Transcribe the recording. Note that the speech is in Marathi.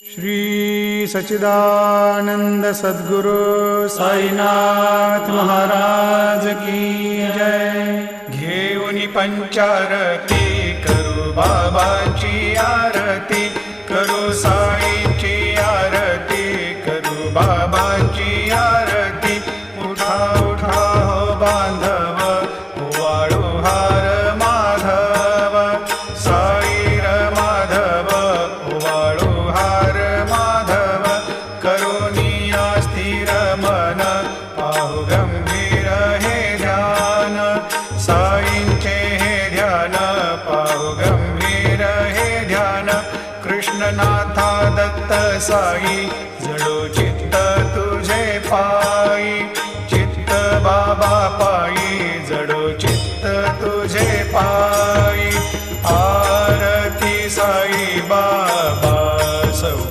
श्री सच्चिदानंद सद्गुरु साईनाथ महाराज की जय। घेऊनी पंचारती करू बाबाची आरती, करू साईंची आरती, करू बाबाची आरती। उठा उठा हो बांधव, वाळू हार माधव, साईर माधव, वाळू हार माधव। करुणिया स्थिर मन, पाहु गंभीर हे ध्यान, साईंचे हे ध्यान, पाहु गंभीर हे ध्यान। कृष्णनाथा दत्त साई जडोची